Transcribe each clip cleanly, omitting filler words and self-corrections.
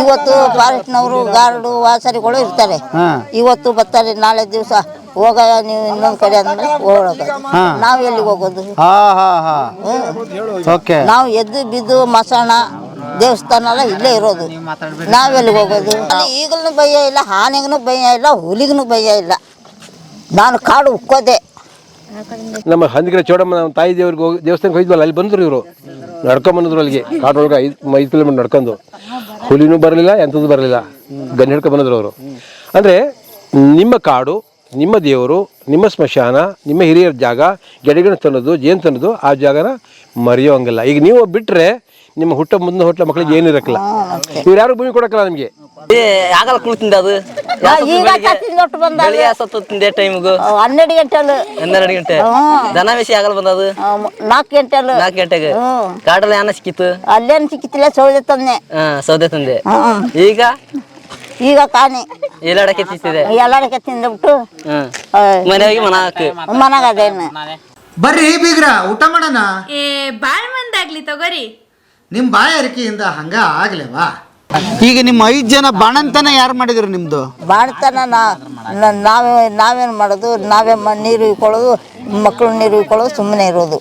ಇವತ್ತು ಫಾರೆಸ್ಟ್ನವರು ಗಾರ್ಡು ವಾಸರಿಗಳು ಇರ್ತಾರೆ. ಇವತ್ತು ಬರ್ತಾರೆ, ನಾಳೆ ದಿವಸ ಹೋಗ ನೀವು ಇನ್ನೊಂದು ಕಡೆ ಅಂದ್ರೆ ಹೋಗೋದು. ನಾವು ಎಲ್ಲಿಗೆ ಹೋಗೋದು? ನಾವು ಎದ್ದು ಬಿದ್ದು ಮಸಾಣ ದೇವಸ್ಥಾನ ಎಲ್ಲ ಇಲ್ಲೇ ಇರೋದು. ನಾವೆಲ್ಲಿಗೆ ಹೋಗೋದು? ಈಗಲೂ ಭಯ ಇಲ್ಲ, ಆನೆಗೂ ಭಯ ಇಲ್ಲ, ಹುಲಿಗೂ ಭಯ ಇಲ್ಲ. ನಾನು ಕಾಡು ಉಕ್ಕೋದೆ. ನಮ್ಮ ಹಂದಿಗಿರ ಚೌಡಮ್ಮ ತಾಯಿ ದೇವ್ರಿಗೆ ದೇವಸ್ಥಾನಕ್ಕೆ ಹೋಗಿದ್ವಲ್ಲ, ಅಲ್ಲಿ ಬಂದರು ಇವರು ನಡ್ಕೊಂಬಂದ್ರು. ಅಲ್ಲಿಗೆ ಕಾಡೊಳಗೆ 5 ಕಿಲೋಮೀಟರ್ ನಡ್ಕೊಂಡು. ಹುಲಿನೂ ಬರಲಿಲ್ಲ, ಎಂಥದ್ದು ಬರಲಿಲ್ಲ, ಗನ್ ಹಿಡ್ಕೊಂಡು ಬಂದ್ರು ಅವರು. ಅಂದರೆ ನಿಮ್ಮ ಕಾಡು, ನಿಮ್ಮ ದೇವರು, ನಿಮ್ಮ ಸ್ಮಶಾನ, ನಿಮ್ಮ ಹಿರಿಯರ ಜಾಗ, ಗೆಡೆಗಣ ತನ್ನೋದು, ಜೇನು ತನ್ನೋದು, ಆ ಜಾಗನ ಮರೆಯೋಂಗಿಲ್ಲ. ಈಗ ನೀವು ಬಿಟ್ಟರೆ ನಿಮ್ಮ ಮುಂದೆ ಹುಟ್ಟ ಮಕ್ಕಳಿಗೆ ಏನಿರಕ್ಕಿಲ್ಲ. ಇವ್ರು ಯಾರು ಭೂಮಿ ಕೊಡಕ್ಕಲ್ಲ ನಿಮಗೆ. ಆಗಲ್ಲ ಕುಳಿತಿಂದ ಅದು ತಿಂದೆ ಟೈಮ್ಗು 12 ಗಂಟೆ ದನ ಬೇಸಿ ಆಗಲ್ಲ ಬಂದದು 4 ಗಂಟೆಗೆ ಕಾಡಲ್ಲಿ ಏನ ಸಿಕ್ಕಿತ್ತು? ಅಲ್ಲೇನು ಸಿಕ್ಕಿತ್ತಿಲ್ಲ, ಸೌದೆ ತಂದೆ. ಸೌದೆ ತಂದೆ. ಈಗ ಕಾಣಿ ಎಲ್ಲಾಡಕ್ಕೆ ತಿಂತಿದೆ, ಎಲ್ಲಾಡಕ್ಕೆ ತಿಂದ್ಬಿಟ್ಟು ಮನೆಯಾಗಿ ಮನಾಗದೇನು. ಬರ್ರಿ ಬೀಗ್ರ, ಊಟ ಮಾಡೋಣ. ಬಾಳ್ ಮಂದಾಗ್ಲಿ ತಗೋರಿ. ನಿಮ್ ಬಾಯ ಅರಿಕೆಯಿಂದ ಹಂಗ ಆಗ್ಲೇವಾ? ಈಗ ನಿಮ್ಮ 5 ಜನ ಬಾಣಂತನ ಯಾರು ಮಾಡಿದ್ರು? ನಿಮ್ದು ಬಾಣತನ ನಾವೇನು ಮಾಡೋದು? ನಾವೇ ನೀರು ಇಕ್ಕೊಳ್ಳೋದು, ಮಕ್ಕಳು ನೀರು ಇಕ್ಕೊಳ್ಳೋದು, ಸುಮ್ಮನೆ ಇರೋದು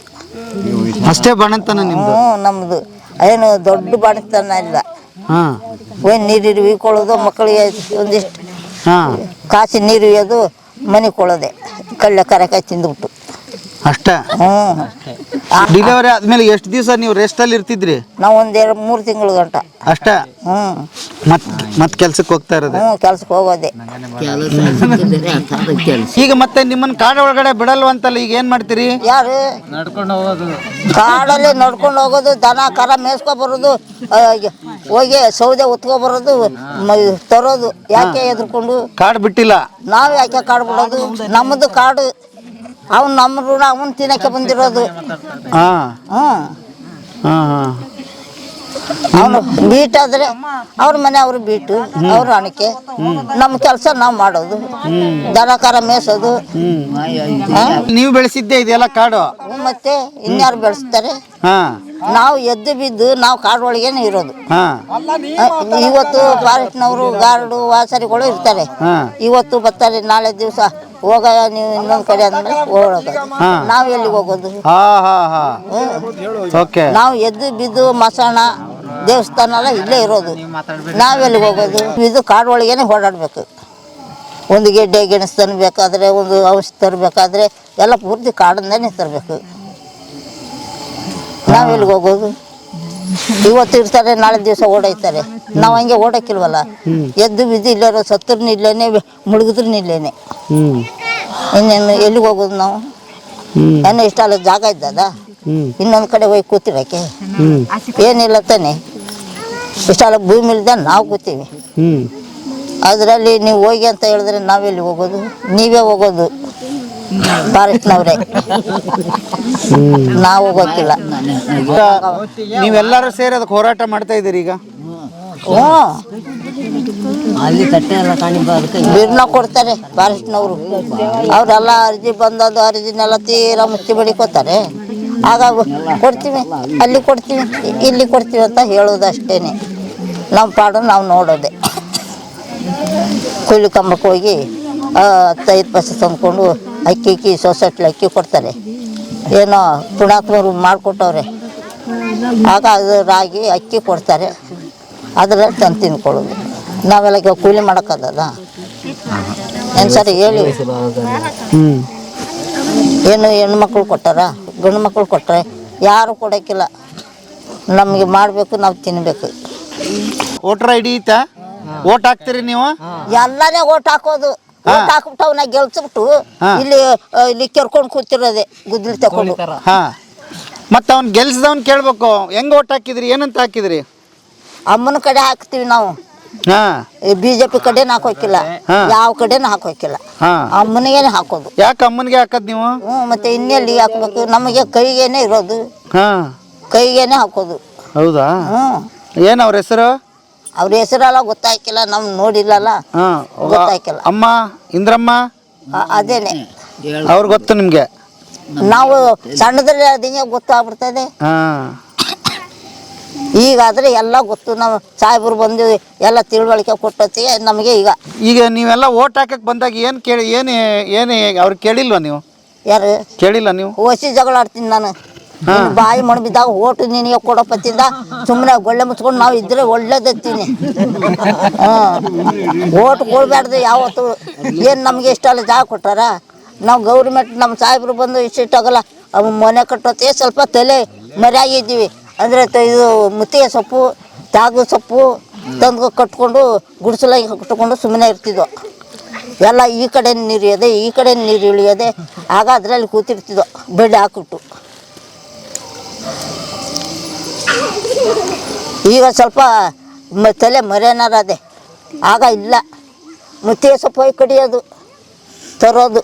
ಅಷ್ಟೇ ಬಾಣಂತನ ನಿಮ್ದು? ನಮ್ದು ಏನು ದೊಡ್ಡ ಬಾಣತನ ಇಲ್ಲ. ನೀರು ಇಕ್ಕೊಳ್ಳೋದು, ಮಕ್ಕಳಿಗೆ ಒಂದಿಷ್ಟು ಕಾಸಿ ನೀರು ಇಯೋದು, ಮನೆ ಕೊಳ್ಳೋದೆ, ಕಳ್ಳೆ ಕರೆಕಾಯಿ ತಿಂದ್ಬಿಟ್ಟು ಅಷ್ಟೇ. ಡಿಲಿವರಿ ಆದ್ಮೇಲೆ ಎಷ್ಟು ದಿವಸ ನೀವು ರೆಸ್ಟ್ ಅಲ್ಲಿ ಇರ್ತಿದ್ರಿ? ನಾವು 1-3 ತಿಂಗಳ ಗಂಟ ಅಷ್ಟೇ. ಮತ್ ಕೆಲ್ಸಕ್ಕೆ ಹೋಗ್ತಾ ಇರೋದು? ಕೆಲ್ಸಕ್ಕೆ ಹೋಗೋದೆ. ಈಗ ಮತ್ತೆ ನಿಮ್ಮನ್ನ ಕಾಡ ಒಳಗಡೆ ಬಿಡಲ್ವಂತಲ್ಲ, ಈಗ ಏನ್ ಮಾಡ್ತೀರಿ? ಯಾರು ನಡ್ಕೊಂಡು ಹೋಗೋದು? ಕಾಡಲ್ಲಿ ನಡ್ಕೊಂಡು ಹೋಗೋದು, ದನ ಕರ ಮೇಯಿಸ್ಕೊ ಬರೋದು, ಹೋಗಿ ಸೌದೆ ಉತ್ಕೊ ಬರೋದು, ತರೋದು. ಯಾಕೆ ಎದ್ಕೊಂಡು? ಕಾಡು ಬಿಟ್ಟಿಲ್ಲ. ನಾವ್ ಯಾಕೆ ಕಾಡು ಬಿಡೋದು? ನಮ್ಮದು ಕಾಡು. ಅವ್ನು ನಮ್ಮ ಋಣ ಅವನು ತಿನ್ನಕ್ಕೆ ಬಂದಿರೋದು. ಅವನು ಬೀಟಾದ್ರೆ ಅವ್ರ ಮನೆ ಅವ್ರು ಬೀಟು, ಅವ್ರ ಹಣಕ್ಕೆ. ನಮ್ಮ ಕೆಲಸ ನಾವು ಮಾಡೋದು, ದನ ಕರ ಮೇಯಿಸೋದು. ನೀವು ಬೆಳೆಸಿದ್ದೆ ಇದೆಲ್ಲ ಕಾಡು? ಮತ್ತೆ ಇನ್ಯಾರು ಬೆಳೆಸ್ತಾರೆ? ನಾವು ಎದ್ದು ಬಿದ್ದು ನಾವು ಕಾಡು ಒಳಗೇನೆ ಇರೋದು. ಇವತ್ತು ಫಾರೆಸ್ಟ್ನವರು ಗಾರ್ಡು ವಾಸರಿಗಳು ಇರ್ತಾರೆ. ಇವತ್ತು ಬರ್ತಾರೆ, ನಾಳೆ ದಿವಸ ಹೋಗ ನೀವು ಇನ್ನೊಂದು ಕಡೆ ಅಂದ್ರೆ ಹೋಗೋದು. ನಾವು ಎಲ್ಲಿಗೆ ಹೋಗೋದು? ನಾವು ಎದ್ದು ಬಿದ್ದು ಮಸಾಣ ದೇವಸ್ಥಾನ ಎಲ್ಲ ಇಲ್ಲೇ ಇರೋದು. ನಾವೆಲ್ಲಿಗೆ ಹೋಗೋದು? ಇದು ಕಾಡು ಒಳಗೇನೆ ಓಡಾಡಬೇಕು. ಒಂದು ಗೆಡ್ಡೆ ಗೆಣಸು ತರಬೇಕಾದ್ರೆ, ಒಂದು ಔಷಧಿ ತರಬೇಕಾದ್ರೆ ಎಲ್ಲ ಪೂರ್ತಿ ಕಾಡಿಂದನೇ ತರಬೇಕು. ನಾವೆಲ್ಲಿಗೆ ಹೋಗೋದು? ಇವತ್ತು ಇರ್ತಾರೆ, ನಾಳೆ ದಿವಸ ಓಡೈತಾರೆ. ನಾವು ಹಂಗೆ ಓಡಕ್ಕಿಲ್ವಲ್ಲ. ಎದ್ದು ಬಿದ್ದು ಇಲ್ಲೇ ಇರೋದು, ಸತ್ತರ್ನ ಇಲ್ಲೇನೆ, ಮುಳುಗಿದ್ರನ್ನ ಇಲ್ಲೇನೆ. ಇನ್ನೇನು ಎಲ್ಲಿಗೆ ಹೋಗೋದು ನಾವು? ಏನೋ ಇಷ್ಟಲ್ಲ ಜಾಗ ಇದ್ದದ, ಇನ್ನೊಂದು ಕಡೆ ಹೋಗಿ ಕೂತಿರಕ್ಕೆ ಏನಿಲ್ಲ ತಾನೆ. ಇಷ್ಟಲ್ಲ ಭೂಮಿ ಇಲ್ದ ನಾವು ಕೂತೀವಿ. ಅದರಲ್ಲಿ ನೀವು ಹೋಗಿ ಅಂತ ಹೇಳಿದ್ರೆ ನಾವೆಲ್ಲಿ ಹೋಗೋದು? ನೀವೇ ಹೋಗೋದು, ಫಾರೆಸ್ಟ್ನವ್ರೆ. ನಾವು ಹೋಗೋಕ್ಕಿಲ್ಲ. ನೀವೆಲ್ಲರೂ ಸೇರಿ ಅದಕ್ಕೆ ಹೋರಾಟ ಮಾಡ್ತಾ ಇದ್ದೀರಿ ಈಗ? ಬಿರ್ನ ಕೊಡ್ತಾರೆ ಫಾರೆಸ್ಟ್ನವರು. ಅವರೆಲ್ಲ ಅರ್ಜಿ ಬಂದದ್ದು ಅರ್ಜಿನೆಲ್ಲ ತೀರಾ ಮುಚ್ಚಿ ಬಡಿಕೋತಾರೆ. ಆಗ ಕೊಡ್ತೀವಿ, ಅಲ್ಲಿ ಕೊಡ್ತೀವಿ, ಇಲ್ಲಿ ಕೊಡ್ತೀವಿ ಅಂತ ಹೇಳೋದು ಅಷ್ಟೇನೆ. ನಮ್ಮ ಪಾಡು ನಾವು ನೋಡೋದೆ. ಕೂಲಿ ಕಂಬಕ್ಕೆ ಹೋಗಿ 15 ಪೈಸೆ ತಂದ್ಕೊಂಡು ಅಕ್ಕಿ ಸೊಸೈಟಿ ಅಕ್ಕಿ ಕೊಡ್ತಾರೆ. ಏನೋ ಪುಣಾತ್ಮರು ಮಾಡಿಕೊಟ್ಟವ್ರೆ. ಆಗ ಅದು ರಾಗಿ ಅಕ್ಕಿ ಕೊಡ್ತಾರೆ, ಅದರಲ್ಲಿ ತಂದು ತಿನ್ಕೊಳ್ಳೋದು. ನಾವೆಲ್ಲ ಕೂಲಿ ಮಾಡೋಕ್ಕದ? ಏನು ಸರಿ ಹೇಳಿ. ಏನು ಹೆಣ್ಮಕ್ಳು ಕೊಟ್ಟಾರ? ಗಂಡು ಮಕ್ಕಳು ಕೊಟ್ಟರೆ ಯಾರು ಕೊಡೋಕ್ಕಿಲ್ಲ. ನಮಗೆ ಮಾಡಬೇಕು, ನಾವು ತಿನ್ನಬೇಕು. ವೋಟರ್ ಐ ಡಿ ಐತಾ? ಓಟ್ ಹಾಕ್ತೀರಿ ನೀವು? ಎಲ್ಲಾನೇ ಓಟ್ ಹಾಕೋದು. ಓಟ್ ಹಾಕ್ಬಿಟ್ಟು ಅವನ್ನ ಗೆಲ್ಸ್ಬಿಟ್ಟು ಇಲ್ಲಿ ಕೆರ್ಕೊಂಡು ಕೂತಿರೋದೆ ಗುದ್ಲಿ ತಕೊಂಡು. ಮತ್ತೆ ಅವ್ನು ಗೆಲ್ಸ್ದವ್ನು ಕೇಳ್ಬೇಕು, ಹೆಂಗ್ ಓಟ್ ಹಾಕಿದ್ರಿ, ಏನಂತ ಹಾಕಿದ್ರಿ? ಅಮ್ಮನ ಕಡೆ ಹಾಕ್ತೀವಿ ನಾವು. ಬಿಜೆಪಿ ಕಡೆನ ಹಾಕೋಕಿಲ್ಲ, ಯಾವ ಕಡೆನೂ ಹಾಕೋಕಿಲ್ಲ. ಅಮ್ಮನಿಗೇನೆ ಹಾಕೋದು. ಯಾಕೆ ಅಮ್ಮನಿಗೆ ಹಾಕದ್ ನೀವು? ಮತ್ತೆ ಇನ್ನೆಲ್ಲಿ ಹಾಕ್ಬೇಕು? ನಮಗೆ ಕೈಗೇನೆ ಇರೋದು, ಕೈಗೇನೆ ಹಾಕೋದು. ಹೌದಾ? ಏನ್ ಅವ್ರ ಹೆಸರು? ಅವ್ರ ಹೆಸರೆಲ್ಲ ಗೊತ್ತಾಯ್ಕಿಲ್ಲ, ನಮ್ ನೋಡಿಲ್ಲಲ್ಲ, ಗೊತ್ತಾಯ್ಕಿಲ್ಲ. ಅಮ್ಮ ಇಂದ್ರಮ್ಮ ಅದೇನೆ ಅವ್ರು ಗೊತ್ತು ನಿಮ್ಗೆ? ನಾವು ಸಣ್ಣದ್ರಲ್ಲಿ ಅದಿಂಗೆ ಗೊತ್ತಾಗ್ಬಿಡ್ತದೆ. ಈಗಾದರೆ ಎಲ್ಲ ಗೊತ್ತು, ನಾವು ಸಾಹೇಬ್ರು ಬಂದು ಎಲ್ಲ ತಿಳುವಳಿಕೆ ಕೊಟ್ಟತಿ ನಮಗೆ. ಈಗ ನೀವೆಲ್ಲ ಓಟ್ ಹಾಕಕ್ಕೆ ಬಂದಾಗ ಏನು ಕೇಳಿ ಏನು ಅವ್ರು ಕೇಳಿಲ್ವಾ ನೀವು? ಯಾರು ಕೇಳಿಲ್ಲ ನೀವು? ಓಸಿ ಜಗಳ ಆಡ್ತೀನಿ ನಾನು. ನೀನು ಬಾಯಿ ಮಣ್ಬಿದ್ದಾಗ ಓಟು ನಿನಗೆ ಕೊಡೋಪತ್ತಿಂದ ಸುಮ್ಮನೆ ಗೊಳ್ಳೆ ಮುಚ್ಕೊಂಡು ನಾವು ಇದ್ರೆ ಒಳ್ಳೇದತ್ತೀನಿ. ಓಟ್ ಕೊಡಬಾರ್ದು ಯಾವತ್ತು. ಏನು ನಮಗೆ ಇಷ್ಟ ಅಲ್ಲ ಜಾಗ ಕೊಟ್ಟಾರ. ನಾವು ಗೌರ್ಮೆಂಟ್ ನಮ್ಮ ಸಾಹೇಬ್ರು ಬಂದು ಇಷ್ಟಾಗಲ್ಲ ಮನೆ ಕಟ್ಟೋತ್ತೆ ಸ್ವಲ್ಪ ತಲೆ ಮರೆಯಾಗಿದ್ದೀವಿ. ಅಂದರೆ ಇದು ಮುತ್ತಿಗೆ ಸೊಪ್ಪು ತಾಗು ಸೊಪ್ಪು ತಂದು ಕಟ್ಕೊಂಡು ಗುಡಿಸಲಾಗಿ ಕಟ್ಕೊಂಡು ಸುಮ್ಮನೆ ಇರ್ತಿದ್ವು. ಎಲ್ಲ ಈ ಕಡೆ ನೀರು ಇದೆ, ಈ ಕಡೆ ನೀರು ಇಳಿಯೋದೆ. ಆಗ ಅದರಲ್ಲಿ ಕೂತಿರ್ತಿದ್ವು ಬೆಡ್ ಹಾಕಿಬಿಟ್ಟು. ಈಗ ಸ್ವಲ್ಪ ತಲೆ ಮರೆನಾರದೆ. ಆಗ ಇಲ್ಲ, ಮುತ್ತಿಗೆ ಸೊಪ್ಪು ಹೋಗಿ ಕಡಿಯೋದು ತರೋದು.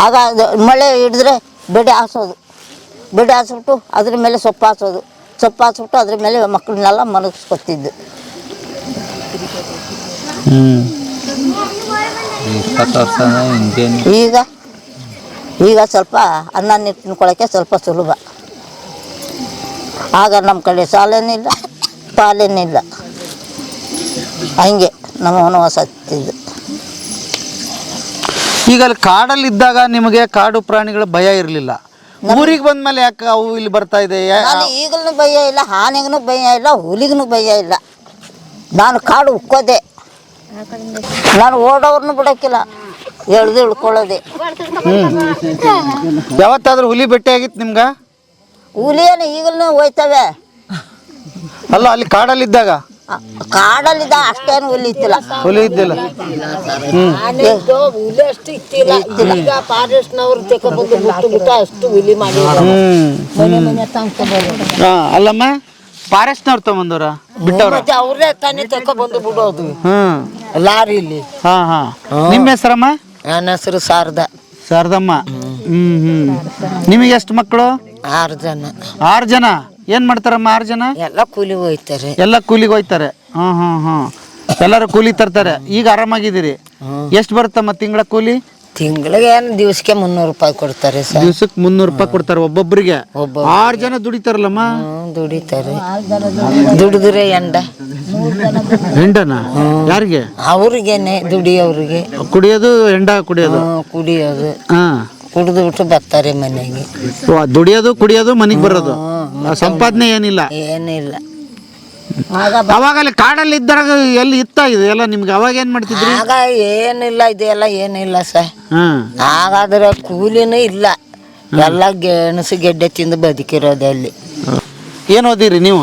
ಆಗ ಮಳೆ ಹಿಡಿದ್ರೆ ಬೆಡೆ ಹಾಸೋದು, ಬೆಡೆ ಹಾಸ್ಬಿಟ್ಟು ಅದ್ರ ಮೇಲೆ ಸೊಪ್ಪು ಹಾಸೋದು, ಸೊಪ್ಪು ಹಾಸ್ಬಿಟ್ಟು ಅದ್ರ ಮೇಲೆ ಮಕ್ಕಳನ್ನೆಲ್ಲ ಮನಗಿಸ್ಕೊತಿದ್ದು. ಈಗ ಸ್ವಲ್ಪ ಅನ್ನ ನೀರು ತಿನ್ಕೊಳ್ಳೋಕ್ಕೆ ಸ್ವಲ್ಪ ಸುಲಭ. ಆಗ ನಮ್ಮ ಕಡೆ ಸಾಲೇನಿಲ್ಲ ಪಾಲೇನಿಲ್ಲ, ಹಂಗೆ ನಮ್ಮ ವನವಾಸ ಹತ್ತಿದ್ದು. ಈಗ ಅಲ್ಲಿ ಕಾಡಲ್ಲಿದ್ದಾಗ ನಿಮಗೆ ಕಾಡು ಪ್ರಾಣಿಗಳ ಭಯ ಇರಲಿಲ್ಲ. ಊರಿಗೆ ಬಂದ್ಮೇಲೆ ಯಾಕೆ ಅವು ಇಲ್ಲಿ ಬರ್ತಾ ಇದೆ? ಈಗಲೂ ಭಯ ಇಲ್ಲ, ಆನೆಗೂ ಭಯ ಇಲ್ಲ, ಹುಲಿಗೂ ಭಯ ಇಲ್ಲ. ನಾನು ಕಾಡು ಉಕ್ಕೋದೆ, ನಾನು ಓಡೋರ್ನು ಬಿಡೋಕ್ಕಿಲ್ಲ, ಎಳ್ದು ಇಳ್ಕೊಳ್ಳೋದೆ. ಯಾವತ್ತಾದ್ರೂ ಹುಲಿ ಭೇಟಿ ಆಗಿತ್ತು ನಿಮ್ಗೆ? ಹುಲಿಯೇನು ಈಗಲೂ ಹೋಯ್ತವೆ. ಅಲ್ಲ, ಅಲ್ಲಿ ಕಾಡಲ್ಲಿದ್ದಾಗ ಕಾಡಲ್ಲಿದ್ದ ಅಷ್ಟೇನು ಹುಲಿ ಇತ್ತಿಲ್ಲ. ಹುಲಿ ಇದ್ದಿಲ್ಲ. ಅಲ್ಲಮ್ಮ, ಫಾರೆಸ್ಟ್ನವ್ರು ತಗೊಂಬಂದವ್ರ ಬಿಟ್ಟವ್ರ? ಅವ್ರೇ ತಾನೇ ತಕೊಂಡ್ಬಂದು ಬಿಡೋದು ಲಾರಿಲಿ. ನಿಮ್ಮ ಹೆಸರಮ್ಮ? ನನ್ನ ಹೆಸರು ಶಾರದಮ್ಮ. ನಿಮಗೆ ಎಷ್ಟು ಮಕ್ಕಳು? 6 ಜನ. 6 ಜನ. ಏನ್ ಮಾಡ್ತಾರಮ್ಮ 6 ಜನ? ಎಲ್ಲ ಕೂಲಿಗೆ ಹೋಯ್ತಾರೆ. ಎಲ್ಲ ಕೂಲಿಗೆ ಹೋಯ್ತಾರೆ. ಎಲ್ಲರೂ ಕೂಲಿ ತರ್ತಾರೆ. ಈಗ ಆರಾಮಾಗಿದ್ದೀರಿ? ಎಷ್ಟು ಬರುತ್ತಮ್ಮ ತಿಂಗಳ ಕೂಲಿ? ತಿಂಗಳಿಗೆ ಏನು ದಿವಸಕ್ಕೆ 300 ರೂಪಾಯಿ ಕೊಡ್ತಾರೆ ಸರ್. ದಿವ್ಸಕ್ಕೆ 300 ರೂಪಾಯಿ ಕೊಡ್ತಾರೆ ಒಬ್ಬೊಬ್ಬರಿಗೆ. 6 ಜನ ದುಡಿತಾರಲ್ಲಮ್ಮ? ದುಡಿತಾರೆ. ದುಡಿದ್ರೆ ಹೆಂಡನ ಯಾರಿಗೆ? ಅವ್ರಿಗೇನೆ ದುಡಿಯೋರಿಗೆ. ಕುಡಿಯೋದು ಹೆಂಡ ಕುಡಿಯೋದು? ಕುಡಿಯೋದು. ಕುಡಿದು ಬಿಟ್ಟು ಬರ್ತಾರೆ ಮನೆಗೆ. ದುಡಿಯೋದು ಕುಡಿಯೋದು ಮನೆಗೆ ಬರೋದು. ಸಂಪಾದನೆ ಏನಿಲ್ಲ? ಏನಿಲ್ಲ. ಅವಾಗ ಅಲ್ಲಿ ಕಾಡಲ್ಲಿ ಇದ್ದಾಗ ಎಲ್ಲಿ ಇತ್ತ ಇದು ಎಲ್ಲ ನಿಮ್ಗೆ? ಅವಾಗ ಏನ್ ಮಾಡ್ತಿದ್ರಿ? ಆಗ ಏನಿಲ್ಲ, ಇದೆಲ್ಲ ಏನಿಲ್ಲ ಸರ್. ಹಾಗಾದ್ರೆ ಕೂಲಿನೂ ಇಲ್ಲ, ಎಲ್ಲ ಗೆಣಸು ಗೆಡ್ಡೆ ತಿಂದು ಬದುಕಿರೋದೆ ಅಲ್ಲಿ. ಏನು ಓದಿರಿ ನೀವು?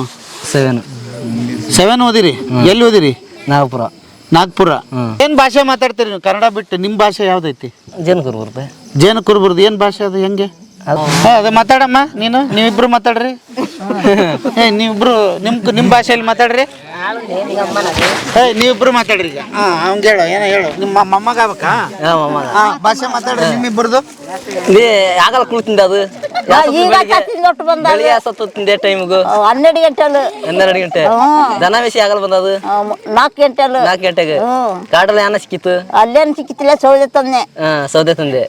7 ಓದಿರಿ. ಎಲ್ಲಿ ಓದಿರಿ? ನಾಗ್ಪುರ. ಏನ್ ಭಾಷೆ ಮಾತಾಡ್ತೀರಿ ನೀವು ಕನ್ನಡ ಬಿಟ್ಟು? ನಿಮ್ ಭಾಷೆ ಯಾವ್ದೈತಿ? ಜೇನು ಕುರುಬರ್ದು. ಏನ್ ಭಾಷೆ ಅದು? ಹೆಂಗೆ ಅದು? ಮಾತಾಡಮ್ಮ ನೀನು. ನೀವಿಬ್ರು ಮಾತಾಡ್ರಿ. ನೀವಿಬ್ರು ನಿಮ್ ಭಾಷೆಯಲ್ಲಿ ಮಾತಾಡ್ರಿ. ನೀವಿಬ್ರು ಮಾತಾಡ್ರಿ. ಈಗ ಅವ್ಗೆ ಹೇಳು, ಏನೋ ಹೇಳು. ನಿಮ್ಮ ಮೊಮ್ಮಗ ಆಗ್ಬೇಕಾ? ಭಾಷೆ ಮಾತಾಡ್ರಿ ನಿಮ್ಮಿಬ್ರದ್ದು. ಆಗಲ್ಲ ಕುಳಿತಿಂದ ಅದು. ತಿಂದೆ ಟೈಮ್ಗು 12 ಗಂಟೆ ದನ ಬೇಸಿ ಆಗಲ್ಲ ಬಂದದು. 4 ಗಂಟೆಗೆ ಕಾಡಲ್ಲಿ ಏನ ಸಿಕ್ಕಿತ್ತು? ಅಲ್ಲೇನು ಸಿಕ್ಕಿತ್ತಿಲ್ಲ, ಸೌದೆ ತಂದೆ. ಸೌದೆ ತಂದೆ.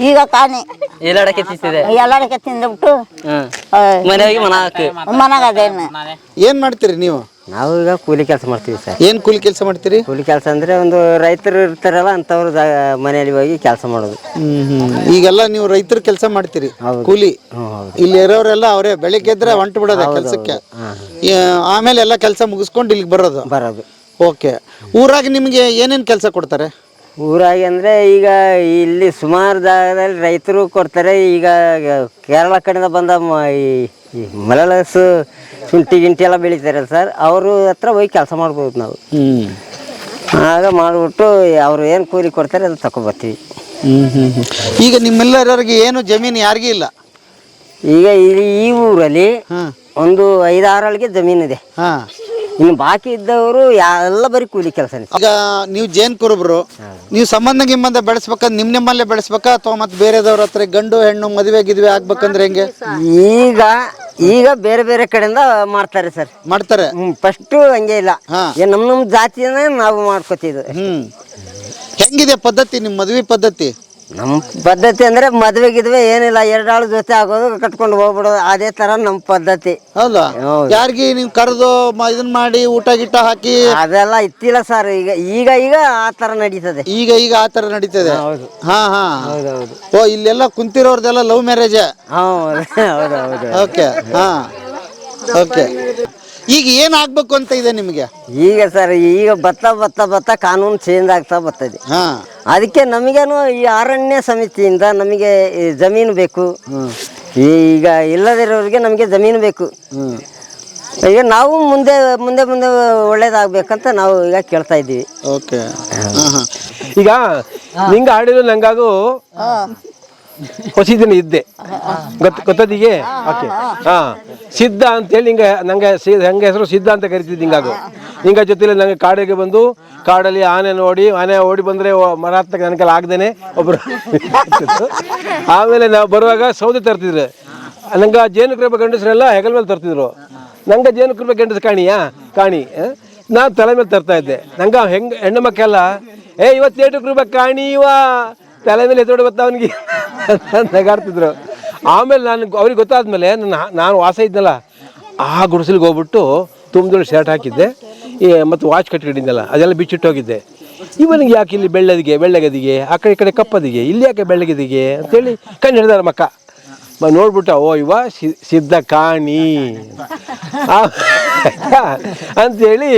ಈಗ ಕಾಣಿ ಎಲ್ಲಾಡಕ್ಕೆ ತಿಂತಿದೆ. ಎಲ್ಲಾಡಕ್ಕೆ ತಿಂದ್ಬಿಟ್ಟು ಮನೆಯಾಗಿ ಮನಾಗದೇನು. ಏನ್ ಮಾಡ್ತೀರಿ ನೀವು? ನಾವು ಈಗ ಕೂಲಿ ಕೆಲಸ ಮಾಡ್ತೀವಿ ಸರ್. ಏನ್ ಕೂಲಿ ಕೆಲಸ ಮಾಡ್ತೀರಿ? ಕೂಲಿ ಕೆಲಸ ಅಂದ್ರೆ ಒಂದು ರೈತರು ಇರ್ತಾರಲ್ಲ ಅಂತವ್ರು ಮನೆಯಲ್ಲಿ ಹೋಗಿ ಕೆಲಸ ಮಾಡೋದು. ಈಗೆಲ್ಲ ನೀವು ರೈತರ ಕೆಲಸ ಮಾಡ್ತೀರಿ ಕೂಲಿ? ಇಲ್ಲಿ ಇರೋರೆಲ್ಲ ಅವರೇ ಬೆಳಿಗ್ಗೆ ಎದ್ರೆ ಹೊಂಟು ಬಿಡೋದ ಕೆಲ್ಸಕ್ಕೆ, ಆಮೇಲೆ ಎಲ್ಲ ಕೆಲಸ ಮುಗಿಸ್ಕೊಂಡು ಇಲ್ಲಿಗೆ ಬರೋದು. ಓಕೆ. ಊರಾಗ ನಿಮ್ಗೆ ಏನೇನ್ ಕೆಲಸ ಕೊಡ್ತಾರೆ? ಊರಾಗಿ ಅಂದರೆ ಈಗ ಇಲ್ಲಿ ಸುಮಾರು ಜಾಗದಲ್ಲಿ ರೈತರು ಕೊಡ್ತಾರೆ. ಈಗ ಕೇರಳ ಕಡೆಯಿಂದ ಬಂದ ಈ ಮಲಯಾಳಸು ಶುಂಠಿ ಗಿಂಟಿ ಎಲ್ಲ ಬೆಳೀತಾರೆ ಸರ್, ಅವರು ಹತ್ರ ಹೋಗಿ ಕೆಲಸ ಮಾಡ್ಬೋದು ನಾವು. ಆಗ ಮಾಡಿಬಿಟ್ಟು ಅವರು ಏನು ಕೂಲಿ ಕೊಡ್ತಾರೆ ಅದು ತಗೊಬರ್ತೀವಿ. ಈಗ ನಿಮ್ಮೆಲ್ಲರಿಗೆ ಏನು ಜಮೀನು ಯಾರಿಗೂ ಇಲ್ಲ? ಈಗ ಈ ಊರಲ್ಲಿ ಒಂದು 5-6 ಆಳಿಗೆ ಜಮೀನಿದೆ. ಇನ್ನು ಬಾಕಿ ಇದ್ದವರು ಎಲ್ಲ ಬರೀ ಕೂಲಿ ಕೆಲಸ. ಈಗ ನೀವು ಜೇನ್ ಕುರುಬರು, ನೀವು ಸಂಬಂಧ ಬೆಳೆಸ್ಬೇಕಂದ್ರೆ ನಿಮ್ಮಲ್ಲೇ ಬೆಳೆಸ್ಬೇಕಾ ಅಥವಾ ಮತ್ತೆ ಬೇರೆದವ್ರ ಹತ್ರ ಗಂಡು ಹೆಣ್ಣು ಮದುವೆ ಗಿದ್ವೆ ಆಗ್ಬೇಕಂದ್ರೆ ಹೆಂಗೆ? ಈಗ ಬೇರೆ ಬೇರೆ ಕಡೆಯಿಂದ ಮಾಡ್ತಾರೆ ಸರ್. ಮಾಡ್ತಾರೆ. ಫಸ್ಟ್ ಹಂಗೆ ಇಲ್ಲ, ನಮ್ಮ ಜಾತಿಯನ್ನ ನಾವು ಮಾಡ್ಕೋತಿದ್ವಿ. ಹೆಂಗಿದೆ ಪದ್ಧತಿ ನಿಮ್ಮ ಮದುವೆ ಪದ್ಧತಿ? ನಮ್ಮ ಪದ್ಧತಿ ಅಂದರೆ ಮದುವೆ ಗಿದ್ವೆ ಏನಿಲ್ಲ 2 ಆಳು ಜೊತೆ ಆಗೋದು ಕಟ್ಕೊಂಡು ಹೋಗ್ಬಿಡೋದು ಅದೇ ಥರ ನಮ್ಮ ಪದ್ಧತಿ. ಹೌದಾ? ಯಾರಿಗೆ ನೀವು ಕರೆದು ಇದನ್ನ ಮಾಡಿ ಊಟ ಗಿಟ್ಟ ಹಾಕಿ ಅದೆಲ್ಲ ಇತ್ತಿಲ್ಲ ಸರ್. ಈಗ ಆ ಥರ ನಡೀತದೆ. ಈಗ ಆ ಥರ ನಡೀತದೆ. ಹಾ ಹಾ ಹೌದೌದು. ಓ ಇಲ್ಲೆಲ್ಲ ಕುಂತಿರೋರ್ದೆಲ್ಲ ಲವ್ ಮ್ಯಾರೇಜ್. ಹೌದೌದು. ಓಕೆ ಹಾ ಓಕೆ. ಈಗ ಏನಾಗಬೇಕು ಅಂತ ಇದೆ ನಿಮಗೆ? ಈಗ ಸರ್ ಈಗ ಬತ್ತ ಕಾನೂನು ಚೇಂಜ್ ಆಗ್ತಾ ಬರ್ತದೆ. ಹಾ ಅದಕ್ಕೆ ನಮಗೇನು ಈ ಅರಣ್ಯ ಸಮಿತಿಯಿಂದ ನಮಗೆ ಜಮೀನು ಬೇಕು. ಈಗ ಇಲ್ಲದಿರೋರಿಗೆ ನಮಗೆ ಜಮೀನು ಬೇಕು. ಈಗ ನಾವು ಮುಂದೆ ಒಳ್ಳೇದಾಗಬೇಕಂತ ನಾವು ಈಗ ಕೇಳ್ತಾ ಇದ್ದೀವಿ. ಓಕೆ. ಈಗ ನಿಂಗೆ ಆಡಿದ್ರು ನಂಗಾಗೂ ಹೊಸ ದಿನ ಇದ್ದೆ ಗೊತ್ತದಿಗೆ. ಓಕೆ ಹಾ ಸಿದ್ಧ ಅಂತೇಳಿ ನಂಗೆ ಹೆಂಗೆ ಹೆಸರು ಸಿದ್ಧ ಅಂತ ಕರಿತಿದ್ದು. ಹಿಂಗ ಜೊತೆಲಿ ನಂಗೆ ಕಾಡಿಗೆ ಬಂದು ಕಾಡಲ್ಲಿ ಆನೆ ಓಡಿ ಬಂದರೆ ಮರ ಹತ್ತಕ್ಕೆ ನನಗೆಲ್ಲ ಆಗ್ದೇನೆ ಒಬ್ಬರು. ಆಮೇಲೆ ನಾವು ಬರುವಾಗ ಸೌದೆ ತರ್ತಿದ್ರು. ನಂಗೆ ಜೇನು ಕೃಪೆ ಗಂಡಸರೆಲ್ಲ ಹೆಗಲ ಮೇಲೆ ತರ್ತಿದ್ರು. ನಂಗೆ ಜೇನು ಕೃಪೆ ಗಂಡಸ ಕಾಣಿ ನಾನು ತಲೆ ಮೇಲೆ ತರ್ತಾ ಇದ್ದೆ. ನಂಗೆ ಹೆಣ್ಣು ಮಕ್ಕೆಲ್ಲ ಇವತ್ತು 8 ರೂಪಾಯಿ ಕಾಣಿ ತಲೆ ಮೇಲೆ ಎತ್ತೋಡಿ ಬತ್ತ ಅವನಿಗೆ ನಗಾಡ್ತಿದ್ರು. ಆಮೇಲೆ ಅವ್ರಿಗೆ ಗೊತ್ತಾದ್ಮೇಲೆ ನಾನು ವಾಸ ಇದ್ನಲ್ಲ ಆ ಗುಡಿಸಲಿಗೆ ಹೋಗ್ಬಿಟ್ಟು ತುಂಬದೊಳ್ಳೆ ಶರ್ಟ್ ಹಾಕಿದ್ದೆ ಮತ್ತು ವಾಚ್ ಕಟ್ಟಿಟ್ಟಿದ್ದೆಲ್ಲ ಅದೆಲ್ಲ ಬಿಚ್ಚಿಟ್ಟು ಹೋಗಿದ್ದೆ. ಇವನಿಗೆ ಯಾಕೆ ಇಲ್ಲಿ ಬೆಳ್ಳಗದಿಗೆ ಆ ಕಡೆ ಕಪ್ಪದಿಗೆ ಇಲ್ಲಿ ಯಾಕೆ ಬೆಳ್ಳಗದಿಗೆ ಅಂತೇಳಿ ಕಣ್ಣು ಹಿಡಿದಾರ ಮಕ್ಕ ನೋಡ್ಬಿಟ್ಟ. ಓ ಸಿದ್ಧ ಕಾಣಿ ಅಂಥೇಳಿ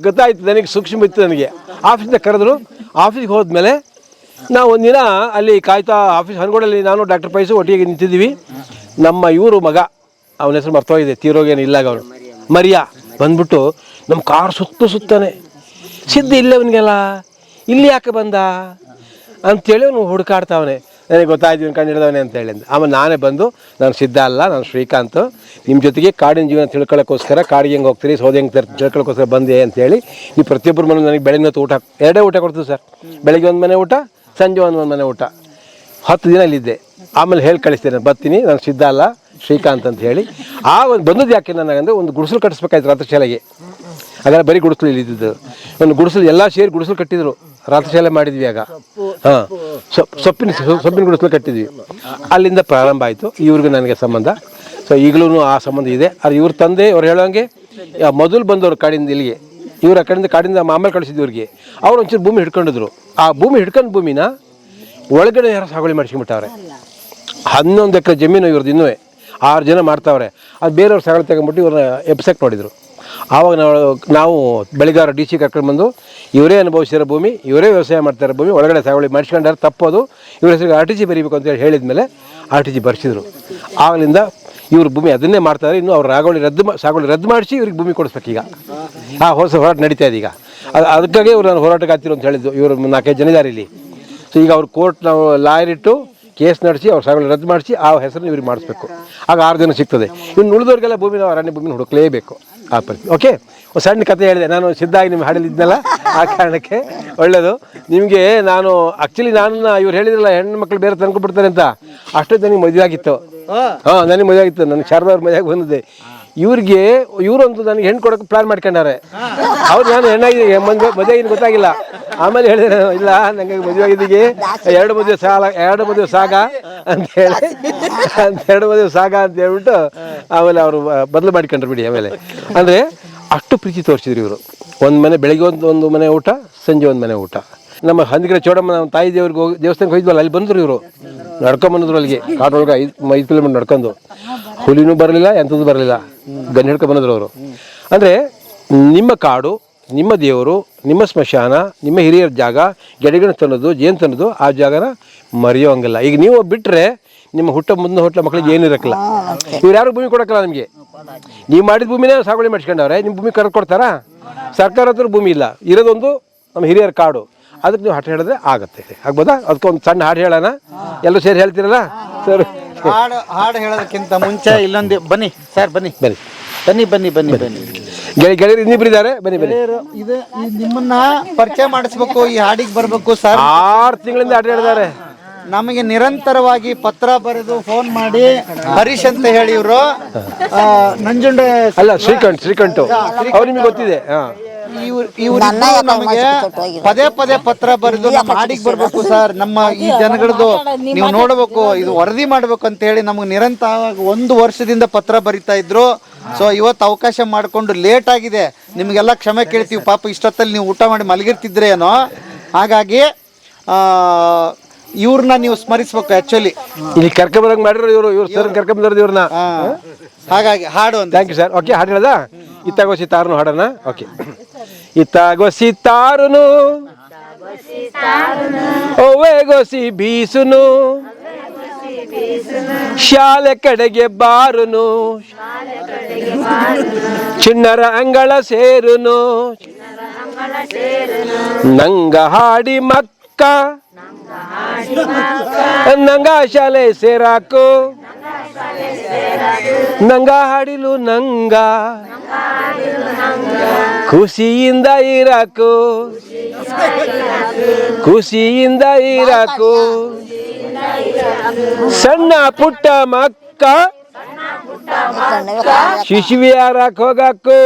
ಗೊತ್ತಾಯ್ತು ನನಗೆ. ಸೂಕ್ಷ್ಮ ಇತ್ತು ನನಗೆ. ಆಫೀಸಿಂದ ಕರೆದ್ರು. ಆಫೀಸ್ಗೆ ಹೋದ್ಮೇಲೆ ನಾವು ಒಂದಿನ ಅಲ್ಲಿ ಕಾಯ್ತಾ ಆಫೀಸ್ ಹನಗೋಡಲ್ಲಿ ನಾನು ಡಾಕ್ಟರ್ ಪೈಸು ಒಟ್ಟಿಗೆ ನಿಂತಿದ್ದೀವಿ. ನಮ್ಮ ಇವರು ಮಗ ಅವನ ಹೆಸರು ಮರ್ತೋಗಿದೆ, ತೀರೋಗೇನು ಇಲ್ಲಾಗ ಅವನು ಮರಿಯಾ ಬಂದ್ಬಿಟ್ಟು ನಮ್ಮ ಕಾರ್ ಸುತ್ತಾನೆ. ಸಿದ್ಧ ಇಲ್ಲವನಿಗೆಲ್ಲ ಇಲ್ಲಿ ಯಾಕೆ ಬಂದ ಅಂಥೇಳಿ ಅವನು ಹುಡುಕಾಡ್ತಾವನೆ. ನನಗೆ ಗೊತ್ತಾಯ್ತು ಇವನು ಕಂಡು ಹಿಡಿದವನೇ ಅಂತ ಹೇಳಿ. ಆಮೇಲೆ ನಾನೇ ಬಂದು ನಾನು ಸಿದ್ಧ ಅಲ್ಲ, ನಾನು ಶ್ರೀಕಾಂತ್, ನಿಮ್ಮ ಜೊತೆಗೆ ಕಾಡಿನ ಜೀವನ ತಿಳ್ಕೊಳ್ಳೋಕ್ಕೋಸ್ಕರ ಕಾಡಿಗೆ ಹೆಂಗೆ ಹೋಗ್ತೀರಿ ಸೌದೆ ಹೆಂಗೆ ತಿಳ್ಕೊಳ್ಳೋಕ್ಕೋಸ್ಕರ ಬಂದೆ ಅಂತೇಳಿ. ನೀವು ಪ್ರತಿಯೊಬ್ಬರು ಮನೆ ನನಗೆ ಬೆಳಗ್ಗೆ ಹೊತ್ತು ಊಟ 2 ಊಟ ಕೊಡ್ತೀವಿ ಸರ್. ಬೆಳಗ್ಗೆ ಒಂದು ಮನೆ ಊಟ, ಸಂಜೆ ಒಂದು ಮನೆ ಊಟ. 10 ದಿನ ಅಲ್ಲಿದ್ದೆ. ಆಮೇಲೆ ಹೇಳಿ ಕಳಿಸ್ತೇನೆ ಬರ್ತೀನಿ ನಾನು ಸಿದ್ಧ ಅಲ್ಲ ಶ್ರೀಕಾಂತ್ ಅಂತ ಹೇಳಿ. ಬಂದದ್ದು ಯಾಕೆ ನನಗಂದರೆ ಒಂದು ಗುಡಿಸಲು ಕಟ್ಟಿಸ್ಬೇಕಾಯ್ತು ರಾತ್ರಿಶಾಲೆಗೆ. ಹಾಗಾದ್ರೆ ಬರೀ ಗುಡಿಸಲು ಇಲ್ಲಿದ್ದು ಒಂದು ಗುಡಿಸಲು ಎಲ್ಲ ಸೇರಿ ಗುಡಿಸಲು ಕಟ್ಟಿದ್ರು. ರಾತ್ರಿಶಾಲೆ ಮಾಡಿದ್ವಿ ಆಗ. ಹಾಂ ಸೊಪ್ಪಿನ ಗುಡಿಸಲು ಕಟ್ಟಿದ್ವಿ. ಅಲ್ಲಿಂದ ಪ್ರಾರಂಭ ಆಯಿತು ಇವ್ರಿಗೂ ನನಗೆ ಸಂಬಂಧ. ಸೊ ಈಗಲೂ ಆ ಸಂಬಂಧ ಇದೆ. ಅದು ಇವ್ರ ತಂದೆ ಅವ್ರು ಹೇಳೋಂಗೆ ಮೊದಲು ಬಂದವರು ಕಾಡಿಂದ ಇಲ್ಲಿಗೆ. ಇವ್ರು ಆ ಕಡೆಯಿಂದ ಕಾಡಿಂದ ಆಮೇಲೆ ಕಳಿಸಿದ್ದು ಇವ್ರಿಗೆ. ಅವ್ರು ಒಂಚೂರು ಭೂಮಿ ಹಿಡ್ಕೊಂಡಿದ್ರು. ಆ ಹಿಡ್ಕೊಂಡು ಭೂಮಿನ ಒಳಗಡೆ ಯಾರು ಸಾಗುವಳಿ ಮಾಡಿಸ್ಕೊಂಬಿಟ್ಟವ್ರೆ. 11 ಎಕರೆ ಜಮೀನು ಇವ್ರದ್ದು ಇನ್ನೂ 6 ಜನ ಮಾಡ್ತಾವ್ರೆ. ಅದು ಬೇರೆಯವ್ರು ಸಾಗುವಳಿ ತಗೊಂಡ್ಬಿಟ್ಟು ಇವ್ರನ್ನ ಎಬ್ಸಕ್ಕೆ ನೋಡಿದರು. ಆವಾಗ ನಾವು ಬೆಳಗಾರ DC ಕರ್ಕೊಂಡು ಬಂದು ಇವರೇ ಅನುಭವಿಸಿರೋ ಭೂಮಿ, ಇವರೇ ವ್ಯವಸಾಯ ಮಾಡ್ತಾರೋ ಭೂಮಿ ಒಳಗಡೆ ಸಾಗುವಳಿ ಮಾಡಿಸ್ಕೊಂಡಾರೆ ತಪ್ಪೋದು, ಇವ್ರ ಹೆಸರಿಗೆ RTC ಬರೀಬೇಕು ಅಂತೇಳಿ ಹೇಳಿದ್ಮೇಲೆ RTC ಬರ್ಸಿದ್ರು. ಆಗಲಿಂದ ಇವ್ರ ಭೂಮಿ ಅದನ್ನೇ ಮಾಡ್ತಾರೆ. ಇನ್ನು ಅವ್ರು ಸಾಗುವಳಿ ರದ್ದು ಮಾಡಿಸಿ ಇವ್ರಿಗೆ ಭೂಮಿ ಕೊಡಿಸ್ಬೇಕೀಗ. ಹೊಸ ಹೋರಾಟ ನಡೀತಾ ಇದೆ ಈಗ. ಅದಕ್ಕಾಗಿ ಇವ್ರು ನಾನು ಹೋರಾಟಕ್ಕೆ ಆಗ್ತಿರೋ ಅಂತ ಹೇಳಿದ್ದು. ಇವರು 4-5 ಜನ ಇದ್ದಾರೆ ಇಲ್ಲಿ. ಸೊ ಈಗ ಅವ್ರ ಕೋರ್ಟ್ ನಾವು ಲಾಯರ್ ಇಟ್ಟು ಕೇಸ್ ನಡೆಸಿ ಅವ್ರ ಸಾಗುವಳಿ ರದ್ದು ಮಾಡಿಸಿ ಆ ಹೆಸರನ್ನು ಇವ್ರಿಗೆ ಮಾಡಿಸ್ಬೇಕು. ಆಗ 6 ಜನ ಸಿಗ್ತದೆ. ಇನ್ನು ಉಳಿದವ್ರಿಗೆಲ್ಲ ಭೂಮಿ ನಾವು ಅರಣ್ಯ ಭೂಮಿನ ಹುಡುಕಲೇಬೇಕು ಆ ಪರಿಸ್ಥಿತಿ. ಓಕೆ, ಒಂದು ಸಣ್ಣ ಕತೆ ಹೇಳಿದೆ ನಾನು. ಸಿದ್ಧಾಗಿ ನಿಮ್ಮ ಹಾಡಲ್ಲಿ ಇದ್ನಲ್ಲ ಆ ಕಾರಣಕ್ಕೆ ಒಳ್ಳೆಯದು ನಿಮಗೆ. ನಾನು ಆ್ಯಕ್ಚುಲಿ ಇವ್ರು ಹೇಳಿದ್ರಲ್ಲ ಹೆಣ್ಣು ಮಕ್ಕಳು ಬೇರೆ ತಂದ್ಕೊಬಿಡ್ತಾರೆ ಅಂತ, ಅಷ್ಟೊತ್ತು ನನಗೆ ಮದುವೆ ಆಗಿತ್ತು. ನನಗೆ ಮದುವೆ ಆಗಿತ್ತು. ನನಗೆ ಶಾರದವ್ರ ಮದುವೆಗೆ ಬಂದಿದ್ದೆ. ಇವರೊಂದು ನನಗೆ ಹೆಣ್ಣು ಕೊಡೋಕೆ ಪ್ಲಾನ್ ಮಾಡ್ಕೊಂಡಾರೆ. ಅವ್ರು ನಾನು ಹೆಣ್ಣಾಗಿ ಮದುವೆ ಏನು ಗೊತ್ತಾಗಿಲ್ಲ. ಆಮೇಲೆ ಹೇಳಿದ್ರೆ ಇಲ್ಲ ನನಗೆ ಮದುವೆ ಆಗಿದ್ದೀಗೆ 2 ಮದುವೆ ಸಾಗ ಅಂತ ಹೇಳಿ 2 ಮದುವೆ ಸಾಗ ಅಂತ ಹೇಳ್ಬಿಟ್ಟು ಆಮೇಲೆ ಅವರು ಬದಲು ಮಾಡ್ಕೊಂಡ್ರು ಬಿಡಿ. ಆಮೇಲೆ ಅಂದರೆ ಅಷ್ಟು ಪ್ರೀತಿ ತೋರಿಸಿದ್ರು ಇವರು. ಒಂದು ಮನೆ ಬೆಳಗ್ಗೆ ಒಂದು ಮನೆ ಊಟ, ಸಂಜೆ ಒಂದು ಮನೆ ಊಟ. ನಮ್ಮ ಹಂದಿಗಿರ ಚೌಡಮ್ಮ ನಮ್ಮ ತಾಯಿ ದೇವಸ್ಥಾನಕ್ಕೆ ಹೋಗಿದ್ವಲ್ಲ, ಅಲ್ಲಿ ಬಂದರು ಇವರು. ನಡ್ಕೊಂಬಂದ್ರು ಅಲ್ಲಿಗೆ ಕಾಡೊಳಗೆ 5 ಕಿಲೋಮೀಟರ್ ನಡ್ಕೊಂಡು. ಹುಲಿನೂ ಬರಲಿಲ್ಲ, ಎಂಥದ್ದು ಬರಲಿಲ್ಲ, ಗನ್ ಹಿಡ್ಕೊಂಡು ಬಂದಿದ್ರು ಅವರು. ಅಂದರೆ ನಿಮ್ಮ ಕಾಡು, ನಿಮ್ಮ ದೇವರು, ನಿಮ್ಮ ಸ್ಮಶಾನ, ನಿಮ್ಮ ಹಿರಿಯರ ಜಾಗ, ಗೆಡೆಗಣ ತನ್ನೋದು, ಜೇನು ತನ್ನೋದು, ಆ ಜಾಗನ ಮರೆಯೋ ಹಂಗಿಲ್ಲ. ಈಗ ನೀವು ಬಿಟ್ಟರೆ ನಿಮ್ಮ ಹುಟ್ಟ ಮಕ್ಕಳಿಗೆ ಏನಿರಕ್ಕಿಲ್ಲ. ಇವ್ರು ಯಾರು ಭೂಮಿ ಕೊಡೋಕ್ಕಲ್ಲ ನಿಮಗೆ. ನೀವು ಮಾಡಿದ ಭೂಮಿನೇ ಸಾಗುವಳಿ ಮಾಡಿಸ್ಕೊಂಡವ್ರೆ, ನಿಮ್ಮ ಭೂಮಿ ಕೊಡ್ತಾರಾ? ಸರ್ಕಾರ ಹತ್ರ ಭೂಮಿ ಇಲ್ಲ, ಇರೋದೊಂದು ನಮ್ಮ ಹಿರಿಯರ ಕಾಡು. ಅದಕ್ಕೆ ನೀವು ಹಾಡು ಹೇಳಿದ್ರೆ ಆಗುತ್ತೆ. ಆಗ್ಬೋದಾ? ಅದಕ್ಕೊಂದು ಸಣ್ಣ ಹಾಡು ಹೇಳೋಣ, ಎಲ್ಲರೂ ಸೇರಿ ಹೇಳ್ತೀರಲ್ಲ ಸರ್? ಹಾಡು ಹೇಳೋದಕ್ಕಿಂತ ಮುಂಚೆ ಇಲ್ಲೊಂದು ಬನ್ನಿ ಸರ್, ಬನ್ನಿ ಗೆಳೆಯರು ಇನ್ನಿಬ್ಬರಿದ್ದಾರೆ, ಬನ್ನಿ. ಇದು ನಿಮ್ಮನ್ನ ಪರಿಚಯ ಮಾಡಿಸ್ಬೇಕು, ಈ ಹಾಡಿಗೆ ಬರ್ಬೇಕು ಸರ್. 6 ತಿಂಗಳಿಂದ ಹಾಡು ಹೇಳಿದ್ದಾರೆ. ನಮಗೆ ನಿರಂತರವಾಗಿ ಪತ್ರ ಬರೆದು ಫೋನ್ ಮಾಡಿ ಹರೀಶ್ ಅಂತ ಹೇಳಿ ಇವರು ನಂಜುಂಡ ಅಲ್ಲ ಶ್ರೀಕಂಠ್ ಅವ್ರು ನಿಮಗೆ ಗೊತ್ತಿದೆ. ನನ್ನ ಯಾಕೆ ನಮಗೆ ಕೆಟ್ಟೋಗಿರೋದು? ಪದೇ ಪದೇ ಪತ್ರ ಬರೆದು ನಮ್ಮ ಹಾಡಿಗೆ ಬರ್ಬೇಕು ಸರ್. ನಮ್ಮ ಈ ಜನಗಳದ್ದು ನೀವು ನೋಡಬೇಕು, ಇದು ವರದಿ ಮಾಡ್ಬೇಕು ಅಂತ ಹೇಳಿ ನಮಗೆ ನಿರಂತರವಾಗಿ 1 ವರ್ಷದಿಂದ ಪತ್ರ ಬರಿತಾ ಇದ್ರು. ಸೊ ಇವತ್ತು ಅವಕಾಶ ಮಾಡಿಕೊಂಡು ಲೇಟ್ ಆಗಿದೆ, ನಿಮಗೆಲ್ಲ ಕ್ಷಮೆ ಕೇಳ್ತೀವಿ. ಪಾಪ ಇಷ್ಟೊತ್ತಲ್ಲಿ ನೀವು ಊಟ ಮಾಡಿ ಮಲಗಿರ್ತಿದ್ರೆ ಏನೋ. ಹಾಗಾಗಿ ಇವ್ರನ್ನ ನೀವು ಸ್ಮರಿಸ್ಬೇಕು ಆ್ಯಕ್ಚುಲಿ. ಇಲ್ಲಿ ಕರ್ಕೊಂಬರಂಗೆ ಮಾಡಿರೋ ಇವ್ರು ಸರ್ ಕರ್ಕೊಂಬಂದಿರೋದು ಇವ್ರನ್ನ. ಹಾಗಾಗಿ ಹಾಡು ಅಂತ. Thank you sir. ಓಕೆ, ಹಾಡು ಹೇಳದ? ಇತ್ತಾಗೋ ಸಿತಾರನು ಹಾಡೋಣ. ಓಕೆ. ಇತ್ತಾಗೋ ಸಿತಾರನು ಓವೇ ಗೊಸಿ ಬೀಸುನು, ಶಾಲೆ ಕಡೆಗೆ ಬಾರುನು, ಚಿಣ್ಣರ ಅಂಗಳ ಸೇರುನು, ನಂಗ ಹಾಡಿ ಮಕ್ಕ ನಂಗ ಶಾಲೆ ಸೇರಾಕು, ನಂಗ ಹಾಡಿಲು ನಂಗ ಖುಷಿಯಿಂದ ಇರಾಕು, ಖುಷಿಯಿಂದ ಇರಾಕು. ಸಣ್ಣ ಪುಟ್ಟ ಮಕ್ಕ ಶಿಶುವಿಯಾರಕ್ ಹೋಗಕ್ಕು,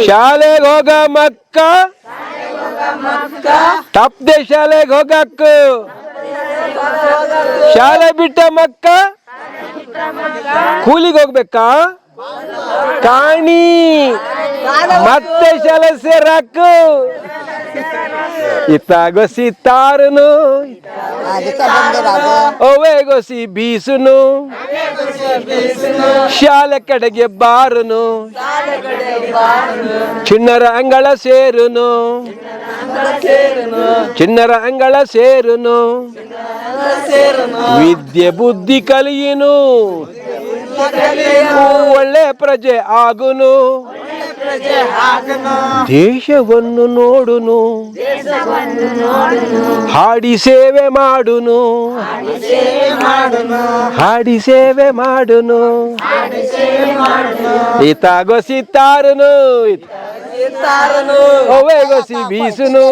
ಶಾಲೆಗೆ ಹೋಗ ಮಕ್ಕ ತಪ್ಪದೆ ಶಾಲೆಗೆ ಹೋಗಕ್ಕು, ಶಾಲೆ ಬಿಟ್ಟ ಮಕ್ಕ ಕೂಲಿಗೆ ಹೋಗ್ಬೇಕಾ ಕಾಣಿ, ಮತ್ತೆ ಶಾಲೆ ಸೇರಾಕು. ಇತ್ತಾಗೋ ಸಿತಾರನು ಅದಕ್ಕೆ ಬಂದಿರೋದು. ಓವೇ ಗೊಸಿ ಬೀಸುನು, ಶಾಲೆ ಕಡೆಗೆ ಬಾರುನು, ಚಿಣ್ಣರ ಅಂಗಳ ಸೇರುನು, ಚಿಣ್ಣರ ಅಂಗಳ ಸೇರುನು, ವಿದ್ಯೆ ಬುದ್ಧಿ ಕಲಿಯುನು, ಒಳ್ಳೆ ಪ್ರಜೆ ಆಗುನು, ದೇಶವನ್ನು ನೋಡುನು, ಹಾಡಿ ಸೇವೆ ಮಾಡುನು, ಹಾಡಿ ಸೇವೆ ಮಾಡುನು. ಇತ್ತಾಗೋ ಸಿತಾರನು ಓವೇ ಗೊಸಿ ಬೀಸುನು,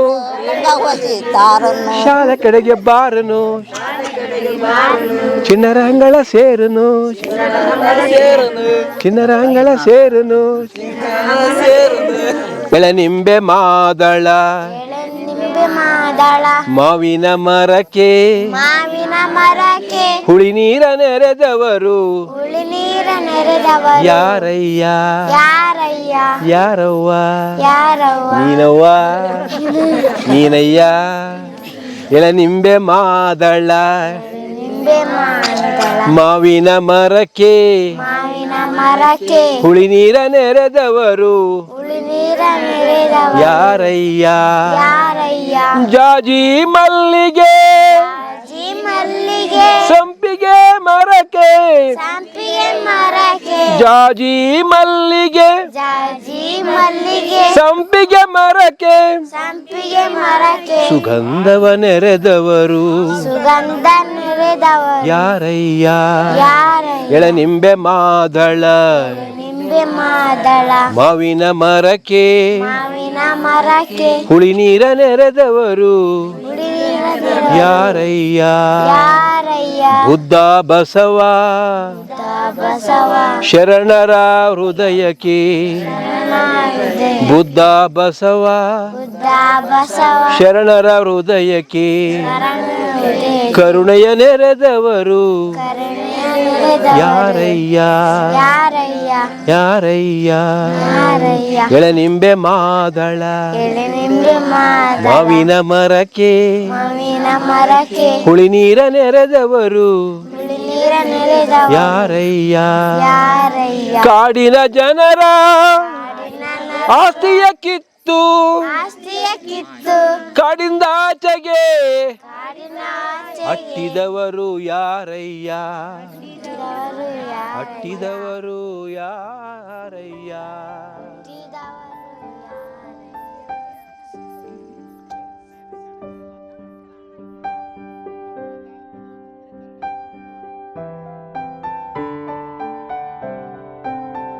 ಶಾಲೆ ಕಡೆಗೆ ಬಾರನು, ಚಿಣ್ಣರ ಅಂಗಳ ಸೇರುನು, ಚಿಣ್ಣರ ಅಂಗಳ ಸೇರುನು. ಎಳನಿಂಬೆ ಮಾದಳ ಮಾವಿನ ಮರಕ್ಕೆ ಹುಳಿ ನೀರ ನೆರೆದವರು ಯಾರಯ್ಯ ಯಾರವ್ವ ನೀನವ್ವ ನೀನಯ್ಯ. ಎಳನಿಂಬೆ ಮಾದಳ ಮಾವಿನ ಮರಕ್ಕೆ ಹುಳಿ ನೀರ ನೆರೆದವರು ಯಾರಯ್ಯ ಜಾಜಿ ಮಲ್ಲಿಗೆ ಸಂಪಿಗೆ ಮರಕ್ಕೆ ಜಾಜಿ ಮಲ್ಲಿಗೆ ಸಂಪಿಗೆ ಮರಕ್ಕೆ ಸುಗಂಧವ ನೆರೆದವರು ಯಾರಯ್ಯ ಎಳನಿಂಬೆ ಮಾದಳ ಮಾವಿನ ಮರಕ್ಕೆ ಹುಳಿ ನೀರ ನೆರೆದವರು ಯಾರಯ್ಯ ಬುದ್ಧ ಬಸವ ಶರಣರ ಹೃದಯಕ್ಕೆ ಬುದ್ಧ ಬಸವ ಶರಣರ ಹೃದಯಕ್ಕೆ ಕರುಣೆಯ ನೆರೆದವರು ಯಾರಯ್ಯ ಯಾರಯ್ಯ ಎಳನಿಂಬೆ ಮಾದಳ ಮಾವಿನ ಮರಕ್ಕೆ ಹುಳಿ ನೀರ ನೆರೆದವರು ಯಾರಯ್ಯ ಕಾಡಿನ ಜನರ ಆಸ್ತಿಯ ಕಿತ್ತು ಕಾಡಿಂದಾಚೆಗೆ ಅಟ್ಟಿದವರು ಯಾರಯ್ಯ ಅಟ್ಟಿದವರು ಯಾರಯ್ಯ.